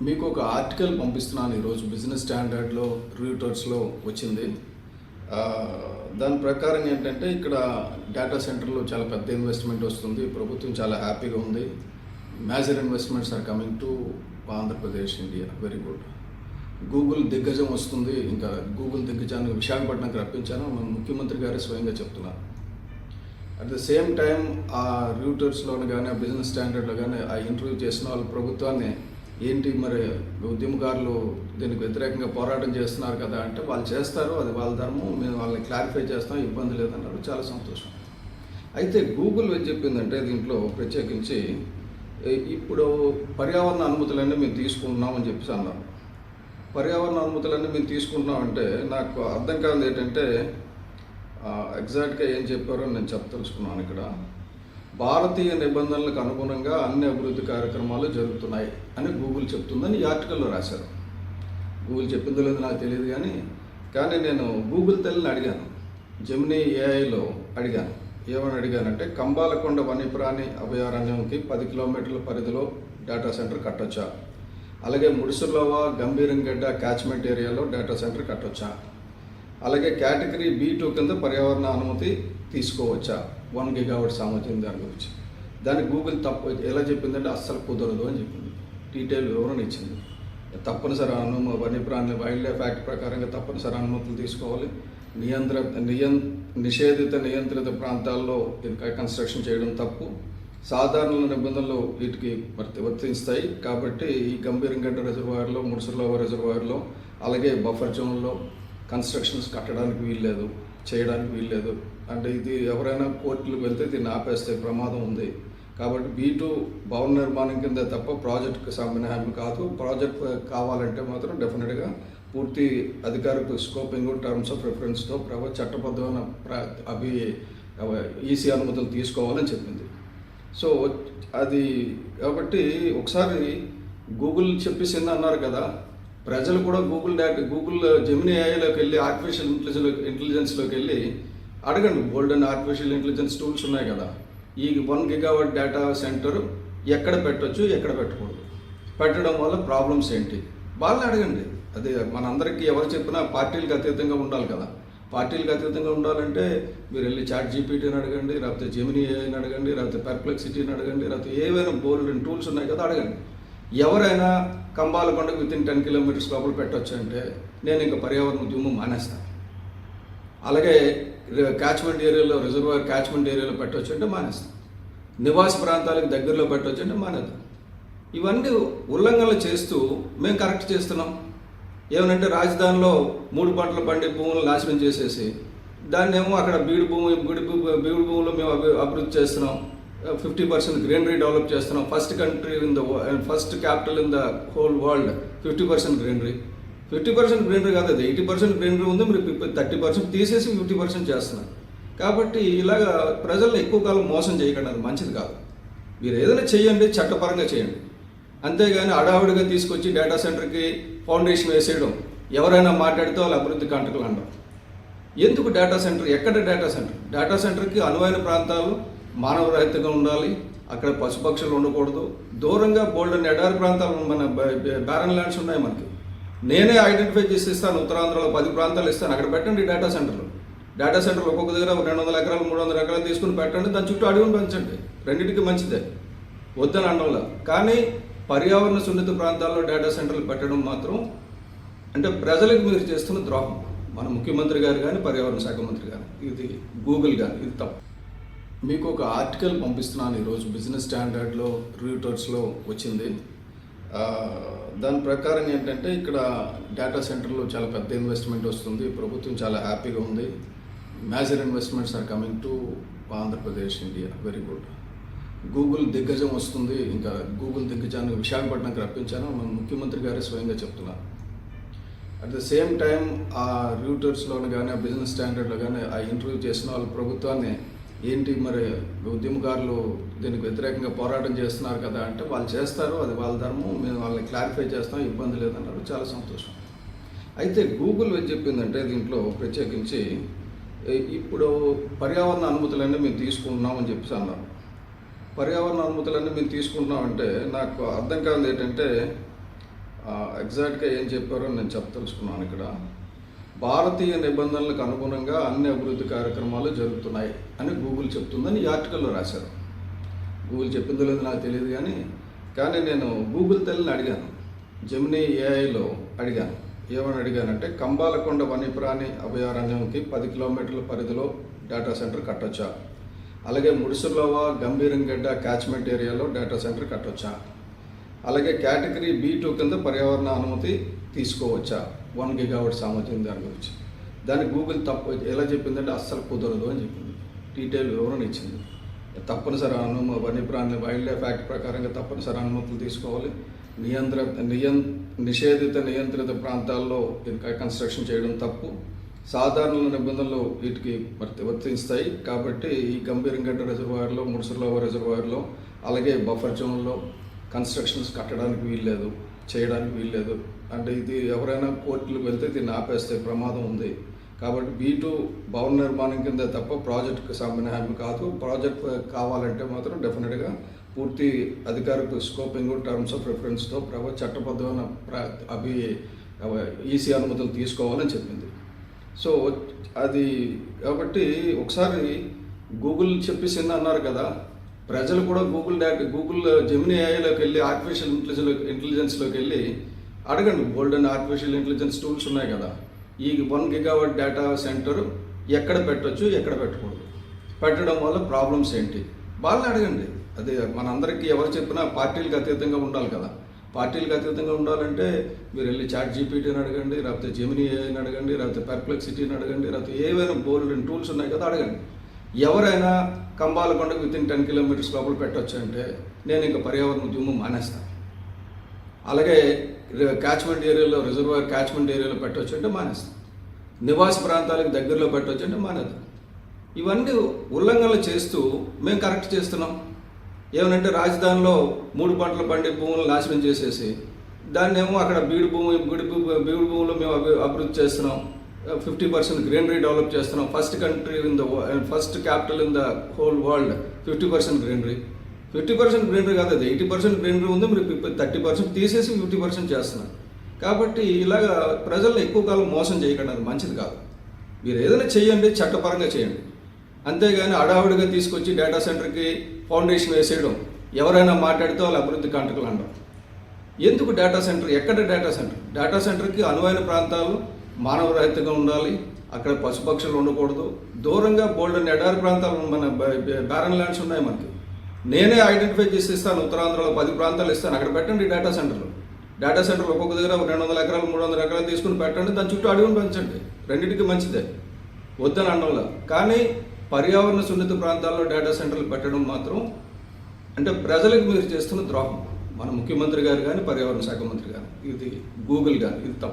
మీకు ఒక ఆర్టికల్ పంపిస్తున్నాను ఈరోజు బిజినెస్ స్టాండర్డ్లో రివ్యూటర్స్లో వచ్చింది. దాని ప్రకారం ఏంటంటే ఇక్కడ డేటా సెంటర్లో చాలా పెద్ద ఇన్వెస్ట్మెంట్ వస్తుంది. ప్రభుత్వం చాలా హ్యాపీగా ఉంది. Major investments are coming to Andhra Pradesh, India. Very good. Google దిగ్గజం వస్తుంది. ఇంకా గూగుల్ దిగ్గజాన్ని విశాఖపట్నంకి రప్పించాను. మన ముఖ్యమంత్రి గారే స్వయంగా చెప్తున్నారు. అట్ ద సేమ్ టైం ఆ రివ్యూటర్స్లోని కానీ ఆ బిజినెస్ స్టాండర్డ్లో కానీ ఆ ఇంటర్వ్యూ చేసిన వాళ్ళు ప్రభుత్వాన్ని ఏంటి మరి ఉద్యమకారులు దీనికి వ్యతిరేకంగా పోరాటం చేస్తున్నారు కదా అంటే వాళ్ళు చేస్తారు, అది వాళ్ళ ధర్మం, మేము వాళ్ళని క్లారిఫై చేస్తాం, ఇబ్బంది లేదన్నారు. చాలా సంతోషం. అయితే గూగుల్ ఏం చెప్పిందంటే దీంట్లో ప్రత్యేకించి ఇప్పుడు పర్యావరణ అనుమతులన్నీ మేము తీసుకుంటున్నామని చెప్పేసి అన్నారు. పర్యావరణ అనుమతులన్నీ మేము తీసుకుంటున్నామంటే నాకు అర్థం కాదు ఏంటంటే ఎగ్జాక్ట్గా ఏం చెప్పారో నేను చెప్పదలుచుకున్నాను. ఇక్కడ భారతీయ నిబంధనలకు అనుగుణంగా అన్ని అభివృద్ధి కార్యక్రమాలు జరుగుతున్నాయి అని గూగుల్ చెప్తుందని ఈ ఆర్టికల్లో రాశారు. గూగుల్ చెప్పిందో లేదో నాకు తెలియదు, కానీ నేను గూగుల్ తల్లిని అడిగాను, జెమినీ ఏఐలో అడిగాను. ఏమని అడిగానంటే కంబాలకొండ వన్యప్రాణి అభయారణ్యంకి 10 కిలోమీటర్ల పరిధిలో డేటా సెంటర్ కట్టొచ్చా, అలాగే ముడిసుర్లోవా గంభీరంగడ్డ క్యాచ్మెంట్ ఏరియాలో డేటా సెంటర్ కట్టొచ్చా, అలాగే కేటగిరీ B2 కింద పర్యావరణ అనుమతి తీసుకోవచ్చా 1 గిగావాట్ సామర్థ్యం దాని గురించి. దానికి గూగుల్ తప్పు ఎలా చెప్పిందంటే అస్సలు కుదరదు అని చెప్పింది. డీటెయిల్ వివరణ ఇచ్చింది. తప్పనిసరి వన్యప్రాణి వైల్డ్ లైఫ్ యాక్ట్ ప్రకారంగా తప్పనిసరి అనుమతులు తీసుకోవాలి. నిషేధిత నియంత్రిత ప్రాంతాల్లో కన్స్ట్రక్షన్ చేయడం తప్పు. సాధారణ నిబంధనలు వీటికి వర్తిస్తాయి. కాబట్టి ఈ గంభీరంగడ్డ రిజర్వాయర్లో, ముడిసర్లోవా రిజర్వాయర్లో, అలాగే బఫర్ జోన్లో కన్స్ట్రక్షన్స్ కట్టడానికి వీల్లేదు, చేయడానికి వీల్లేదు. అంటే ఇది ఎవరైనా కోర్టులకు వెళ్తే దీన్ని ఆపేస్తే ప్రమాదం ఉంది. కాబట్టి B2 భవన నిర్మాణం కింద తప్ప ప్రాజెక్టుకు సంబంధం కాదు. ప్రాజెక్ట్ కావాలంటే మాత్రం డెఫినెట్గా పూర్తి అధికారిక స్కోపింగ్, టర్మ్స్ ఆఫ్ రిఫరెన్స్తో చట్టబద్ధమైన ఈసీ అనుమతులు తీసుకోవాలని చెప్పింది. సో అది కాబట్టి ఒకసారి గూగుల్ చెప్పేసింది అన్నారు కదా, ప్రజలు కూడా గూగుల్ జెమినీ ఏఐలోకి వెళ్ళి ఆర్టిఫిషియల్ ఇంటెలిజెన్స్లోకి వెళ్ళి అడగండి. గోల్డెన్ ఆర్టిఫిషియల్ ఇంటెలిజెన్స్ టూల్స్ ఉన్నాయి కదా, ఈ 1 గిగావాట్ డేటా సెంటర్ ఎక్కడ పెట్టొచ్చు, ఎక్కడ పెట్టకూడదు, పెట్టడం వల్ల ప్రాబ్లమ్స్ ఏంటి, వాళ్ళని అడగండి. అదే మనందరికీ ఎవరు చెప్పినా పార్టీలకు అతీతంగా ఉండాలి కదా. పార్టీలకు అతీతంగా ఉండాలంటే మీరు వెళ్ళి చాట్ జీపీటీని అడగండి, లేకపోతే జెమినీ ఏఐని అడగండి, లేకపోతే పెర్ప్లెక్సిటీని అడగండి, లేకపోతే ఏవైనా గోల్డెన్ టూల్స్ ఉన్నాయి కదా అడగండి. ఎవరైనా కంబాలకొండకు వితిన్ 10 కిలోమీటర్స్ లోపల పెట్టవచ్చు అంటే నేను ఇంకా పర్యావరణ ఉద్యమం మానేస్తాను. అలాగే క్యాచ్మెంట్ ఏరియాలో, రిజర్వాయర్ క్యాచ్మెంట్ ఏరియాలో పెట్టవచ్చు అంటే మానేస్తాం. నివాస ప్రాంతాలకు దగ్గరలో పెట్టవచ్చు అంటే మానేద్దాం. ఇవన్నీ ఉల్లంఘనలు చేస్తూ మేము కరెక్ట్ చేస్తున్నాం. ఏమనంటే రాజధానిలో 3 పంటలు పండే భూములను నాశనం చేసేసి దాన్ని ఏమో అక్కడ బీడు భూములు మేము అభివృద్ధి చేస్తున్నాం. 50% గ్రీనరీ డెవలప్ చేస్తున్నాం. First capital in the whole world 50% greenery. 50% greenery కాదు, అది 80% గ్రీనరీ ఉంది. మీరు 30% తీసేసి 50% చేస్తున్నారు. కాబట్టి ఇలాగా ప్రజల్ని ఎక్కువ కాలం మోసం చేయకండి, అది మంచిది కాదు. మీరు ఏదైనా చేయండి, చట్టపరంగా చేయండి. అంతేగాని అడావుడిగా తీసుకొచ్చి డేటా సెంటర్కి ఫౌండేషన్ వేసేయడం, ఎవరైనా మాట్లాడితే వాళ్ళు అభివృద్ధి కంటకులు అనడం. ఎందుకు డేటా సెంటర్? ఎక్కడ డేటా సెంటర్కి అనువైన ప్రాంతాలు మానవరహితంగా ఉండాలి. అక్కడ పశుపక్షులు ఉండకూడదు. దూరంగా బోల్డెన్ ఎడారి ప్రాంతాలు, మన బ్యారన్ ల్యాండ్స్ ఉన్నాయి మనకి. నేనే ఐడెంటిఫై చేసి ఇస్తాను. ఉత్తరాంధ్రలో 10 ప్రాంతాలు ఇస్తాను, అక్కడ పెట్టండి డేటా సెంటర్లు. డేటా సెంటర్లు ఒక్కొక్క దగ్గర 200 ఎకరాలు 300 ఎకరాలు తీసుకుని పెట్టండి. దాని చుట్టూ అడవిని పెంచండి. రెండింటికి మంచిదే, వద్దని అనడంలో. కానీ పర్యావరణ సున్నిత ప్రాంతాల్లో డేటా సెంటర్లు పెట్టడం మాత్రం అంటే ప్రజలకు మీరు చేస్తున్న ద్రోహం. మన ముఖ్యమంత్రి గారు కానీ, పర్యావరణ శాఖ మంత్రి కానీ, ఇది గూగుల్ కానీ, ఇది తప్పు. మీకు ఒక ఆర్టికల్ పంపిస్తున్నాను ఈరోజు బిజినెస్ స్టాండర్డ్లో రివ్యూటర్స్లో వచ్చింది. దాని ప్రకారం ఏంటంటే ఇక్కడ డేటా సెంటర్లో చాలా పెద్ద ఇన్వెస్ట్మెంట్ వస్తుంది. ప్రభుత్వం చాలా హ్యాపీగా ఉంది. Major investments are coming to Andhra Pradesh, India. Very good. Google దిగ్గజం వస్తుంది. ఇంకా గూగుల్ దిగ్గజాన్ని విశాఖపట్నంకి రప్పించాను. మన ముఖ్యమంత్రి గారే స్వయంగా చెప్తున్నారు. అట్ ద సేమ్ టైం ఆ రివ్యూటర్స్లోని కానీ ఆ బిజినెస్ స్టాండర్డ్లో కానీ ఆ ఇంటర్వ్యూ చేసిన వాళ్ళు ప్రభుత్వాన్ని ఏంటి మరి ఉద్యమకారులు దీనికి వ్యతిరేకంగా పోరాటం చేస్తున్నారు కదా అంటే వాళ్ళు చేస్తారు, అది వాళ్ళ ధర్మం, మేము వాళ్ళని క్లారిఫై చేస్తాం, ఇబ్బంది లేదన్నారు. చాలా సంతోషం. అయితే గూగుల్ ఏం చెప్పిందంటే దీంట్లో ప్రత్యేకించి ఇప్పుడు పర్యావరణ అనుమతులన్నీ మేము తీసుకుంటున్నామని చెప్పేసి అన్నారు. పర్యావరణ అనుమతులన్నీ మేము తీసుకుంటున్నామంటే నాకు అర్థం కాదు ఏంటంటే ఎగ్జాక్ట్గా ఏం చెప్పారో నేను చెప్పదలుచుకున్నాను ఇక్కడ. భారతీయ నిబంధనలకు అనుగుణంగా అన్ని అభివృద్ధి కార్యక్రమాలు జరుగుతున్నాయి అని గూగుల్ చెప్తుందని ఈ ఆర్టికల్లో రాశారు. గూగుల్ చెప్పిందో లేదో నాకు తెలియదు, కానీ నేను గూగుల్ తల్లిని అడిగాను, జెమినీ ఏఐలో అడిగాను. ఏమని అడిగానంటే, కంబాలకొండ వన్యప్రాణి అభయారణ్యంకి 10 కిలోమీటర్ల పరిధిలో డేటా సెంటర్ కట్టొచ్చా, అలాగే ముడిసిర్లోవ గంభీరంగడ్డ క్యాచ్మెంట్ ఏరియాలో డేటా సెంటర్ కట్టొచ్చా, అలాగే కేటగిరీ B2 కింద పర్యావరణ అనుమతి తీసుకోవచ్చా 1 గిగావాట్ సామర్థ్యం దాని గురించి. దానికి గూగుల్ తప్పు ఎలా చెప్పిందంటే అస్సలు కుదరదు అని చెప్పింది, డీటెయిల్ వివరణ ఇచ్చింది. తప్పనిసరి వన్యప్రాణి వైల్డ్ లైఫ్ యాక్ట్ ప్రకారంగా తప్పనిసరి అనుమతులు తీసుకోవాలి, నిషేధిత నియంత్రిత ప్రాంతాల్లో కన్స్ట్రక్షన్ చేయడం తప్పు, సాధారణ నిబంధనలు వీటికి వర్తిస్తాయి. కాబట్టి ఈ గంభీరంగడ్డ రిజర్వాయర్లో, ముడిసిర్లోవ రిజర్వాయర్లో, అలాగే బఫర్ జోన్లో కన్స్ట్రక్షన్స్ కట్టడానికి వీల్లేదు, చేయడానికి వీల్లేదు. అంటే ఇది ఎవరైనా కోర్టులకు వెళ్తే దీన్ని ఆపేస్తే ప్రమాదం ఉంది. కాబట్టి B2 భవన నిర్మాణం కింద తప్ప ప్రాజెక్టుకు సంబంధం కాదు. ప్రాజెక్ట్ కావాలంటే మాత్రం డెఫినెట్గా పూర్తి అధికారిక స్కోపింగ్, టర్మ్స్ ఆఫ్ రిఫరెన్స్తో చట్టబద్ధమైన ఈసీ అనుమతులు తీసుకోవాలని చెప్పింది. సో అది కాబట్టి ఒకసారి గూగుల్ చెప్పేసింది అన్నారు కదా, ప్రజలు కూడా గూగుల్ జెమినీ ఏఐలోకి వెళ్ళి ఆర్టిఫిషియల్ ఇంటెలిజెన్స్లోకి వెళ్ళి అడగండి. గోల్డెన్ ఆర్టిఫిషియల్ ఇంటెలిజెన్స్ టూల్స్ ఉన్నాయి కదా, ఈ 1 గిగావాట్ డేటా సెంటర్ ఎక్కడ పెట్టొచ్చు, ఎక్కడ పెట్టకూడదు, పెట్టడం వల్ల ప్రాబ్లమ్స్ ఏంటి, వాళ్ళని అడగండి. అదే మనందరికీ ఎవరు చెప్పినా పార్టీలకు అతీతంగా ఉండాలి కదా. పార్టీలకు అతీతంగా ఉండాలంటే మీరు వెళ్ళి ChatGPTని అడగండి, లేకపోతే జెమినీ ఏఐని అడగండి, లేకపోతే పెర్ప్లెక్సిటీని అడగండి, లేకపోతే ఏవైనా గోల్డెన్ టూల్స్ ఉన్నాయి కదా అడగండి. ఎవరైనా కంబాలకొండకు వితిన్ 10 కిలోమీటర్స్ లోపల పెట్టొచ్చు అంటే నేను ఇంకా పర్యావరణ ఉద్యమం మానేస్తాను. అలాగే క్యాచ్మెంట్ ఏరియాలో, రిజర్వాయర్ క్యాచ్మెంట్ ఏరియాలో పెట్టవచ్చు అంటే మానేస్తాం. నివాస ప్రాంతాలకు దగ్గరలో పెట్టవచ్చు అంటే మానేద్దాం. ఇవన్నీ ఉల్లంఘనలు చేస్తూ మేము కరెక్ట్ చేస్తున్నాం. ఏమనంటే రాజధానిలో 3 పంటలు పండే భూములు నాశనం చేసేసి దాన్ని ఏమో అక్కడ బీడు భూములు మేము అభివృద్ధి చేస్తున్నాం, 50% గ్రీనరీ డెవలప్ చేస్తున్నాం. First capital in the whole world 50% greenery. 50% greenery కాదు, అది 80% గ్రీనరీ ఉంది, మీరు 30% తీసేసి 50% చేస్తున్నారు. కాబట్టి ఇలాగా ప్రజల్ని ఎక్కువ కాలం మోసం చేయకండి, అది మంచిది కాదు. మీరు ఏదైనా చేయండి, చట్టపరంగా చేయండి. అంతేగాని అడావుడిగా తీసుకొచ్చి డేటా సెంటర్కి ఫౌండేషన్ వేసేయడం, ఎవరైనా మాట్లాడితే వాళ్ళు అభివృద్ధి కంటకులు అనడం. ఎందుకు డేటా సెంటర్? ఎక్కడ డేటా సెంటర్కి అనువైన ప్రాంతాలు మానవ రహితంగా ఉండాలి, అక్కడ పశుపక్షులు ఉండకూడదు, దూరంగా బోల్డెన్ ఎడారి ప్రాంతాలు, మన బ్యారన్ ల్యాండ్స్ ఉన్నాయి మనకి. నేనే ఐడెంటిఫై చేసి ఇస్తాను, ఉత్తరాంధ్రలో 10 ప్రాంతాలు ఇస్తాను, అక్కడ పెట్టండి డేటా సెంటర్లు. డేటా సెంటర్లు ఒక్కొక్క దగ్గర 200 ఎకరాలు 300 ఎకరాలు తీసుకుని పెట్టండి, దాని చుట్టూ అడవిని పెంచండి, రెండింటికి మంచిదే, వద్దని అనడంలో. కానీ పర్యావరణ సున్నిత ప్రాంతాల్లో డేటా సెంటర్లు పెట్టడం మాత్రం అంటే ప్రజలకు మీరు చేస్తున్న ద్రోహం. మన ముఖ్యమంత్రి గారు కానీ, పర్యావరణ శాఖ మంత్రి కానీ, ఇది గూగుల్ కానీ, ఇది తప్పు.